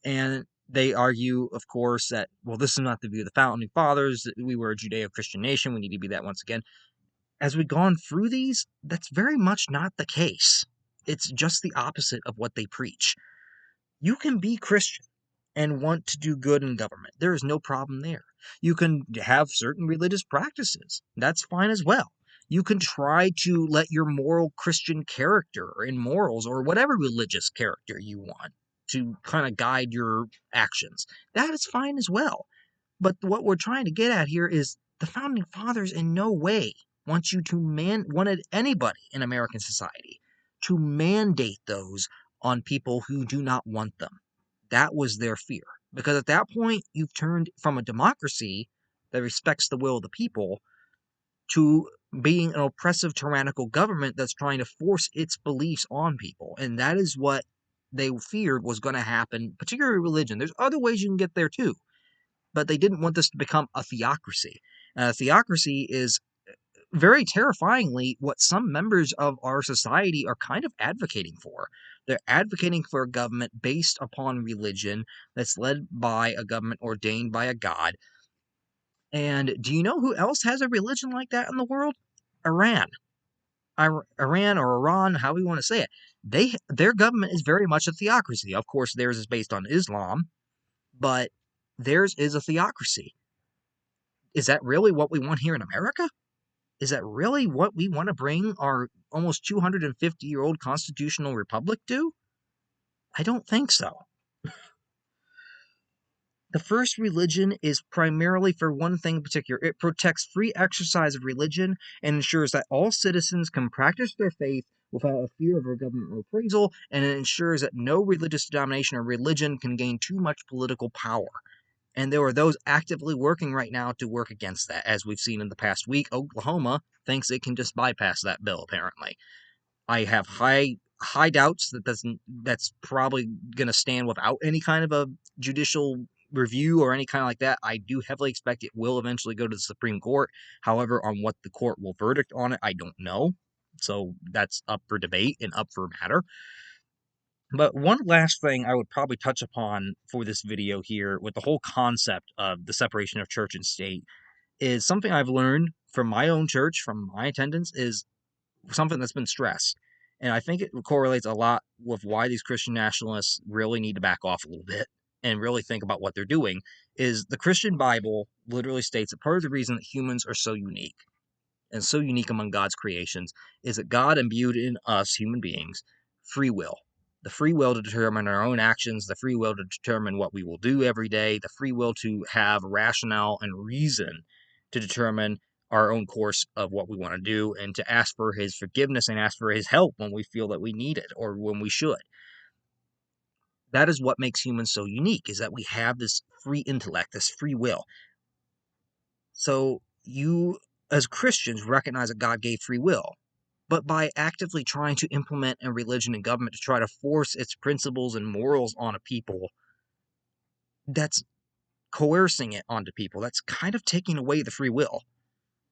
And they argue, of course, that, well, this is not the view of the founding fathers. We were a Judeo-Christian nation. We need to be that once again. As we've gone through these, that's very much not the case. It's just the opposite of what they preach. You can be Christian and want to do good in government. There is no problem there. You can have certain religious practices. That's fine as well. You can try to let your moral Christian character and morals, or whatever religious character you want, to kind of guide your actions. That is fine as well. But what we're trying to get at here is the founding fathers in no way wanted anybody in American society to mandate those on people who do not want them. That was their fear. Because at that point, you've turned from a democracy that respects the will of the people to being an oppressive, tyrannical government that's trying to force its beliefs on people. And that is what they feared was going to happen, particularly religion. There's other ways you can get there too, but they didn't want this to become a theocracy. A theocracy is very terrifyingly what some members of our society are kind of advocating for. They're advocating for a government based upon religion that's led by a government ordained by a god. And do you know who else has a religion like that in the world? Iran. Iran or Iran, however you want to say it. Their government is very much a theocracy. Of course, theirs is based on Islam, but theirs is a theocracy. Is that really what we want here in America? Is that really what we want to bring our almost 250-year-old constitutional republic to? I don't think so. The first religion is primarily for one thing in particular. It protects free exercise of religion and ensures that all citizens can practice their faith without a fear of a government reprisal, and it ensures that no religious denomination or religion can gain too much political power. And there are those actively working right now to work against that. As we've seen in the past week, Oklahoma thinks it can just bypass that bill, apparently. I have high doubts that that's probably going to stand without any kind of a judicial review or any kind of like that. I do heavily expect it will eventually go to the Supreme Court. However, on what the court will verdict on it, I don't know. So that's up for debate and up for matter. But one last thing I would probably touch upon for this video here with the whole concept of the separation of church and state is something I've learned from my own church, from my attendance, is something that's been stressed. And I think it correlates a lot with why these Christian nationalists really need to back off a little bit and really think about what they're doing, is the Christian Bible literally states that part of the reason that humans are so unique and so unique among God's creations is that God imbued in us, human beings, free will. The free will to determine our own actions, the free will to determine what we will do every day, the free will to have rationale and reason to determine our own course of what we want to do, and to ask for his forgiveness and ask for his help when we feel that we need it or when we should. That is what makes humans so unique, is that we have this free intellect, this free will. So you, as Christians, recognize that God gave free will. But by actively trying to implement a religion and government to try to force its principles and morals on a people, that's coercing it onto people. That's kind of taking away the free will.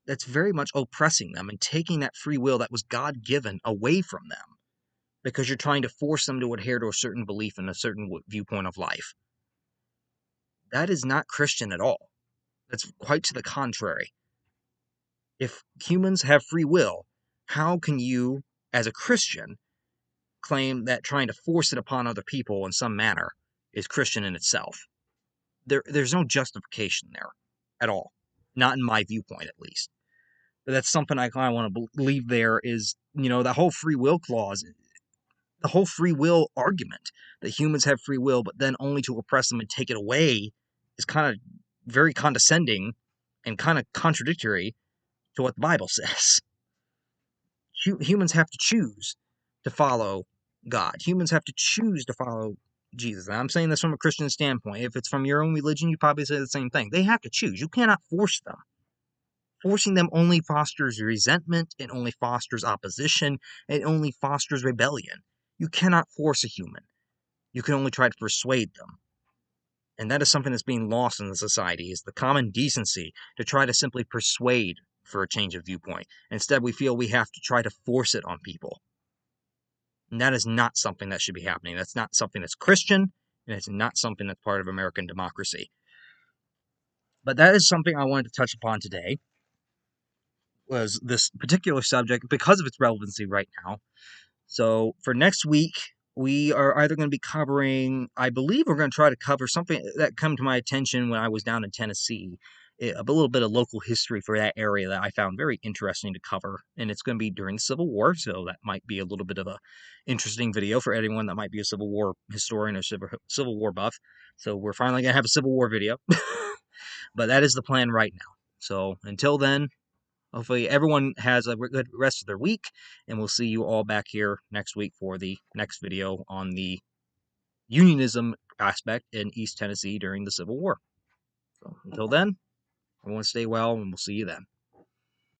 That's very much oppressing them and taking that free will that was God-given away from them, because you're trying to force them to adhere to a certain belief and a certain viewpoint of life. That is not Christian at all. That's quite to the contrary. If humans have free will, how can you, as a Christian, claim that trying to force it upon other people in some manner is Christian in itself? There's no justification there at all. Not in my viewpoint, at least. But that's something I kind of want to believe there is, the whole free will clause, the whole free will argument that humans have free will, but then only to oppress them and take it away is kind of very condescending and kind of contradictory to what the Bible says. Humans have to choose to follow God. Humans have to choose to follow Jesus. And I'm saying this from a Christian standpoint. If it's from your own religion, you probably say the same thing. They have to choose. You cannot force them. Forcing them only fosters resentment, it only fosters opposition, it only fosters rebellion. You cannot force a human. You can only try to persuade them. And that is something that's being lost in the society, is the common decency to try to simply persuade for a change of viewpoint. Instead, we feel we have to try to force it on people. And that is not something that should be happening. That's not something that's Christian, and it's not something that's part of American democracy. But that is something I wanted to touch upon today, was this particular subject because of its relevancy right now. So for next week, we are either going to be covering, I believe we're going to try to cover something that came to my attention when I was down in Tennessee, a little bit of local history for that area that I found very interesting to cover. And it's going to be during the Civil War, so that might be a little bit of a interesting video for anyone that might be a Civil War historian or Civil War buff. So we're finally going to have a Civil War video. But that is the plan right now. So until then, hopefully everyone has a good rest of their week, and we'll see you all back here next week for the next video on the unionism aspect in East Tennessee during the Civil War. So until then, everyone stay well, and we'll see you then.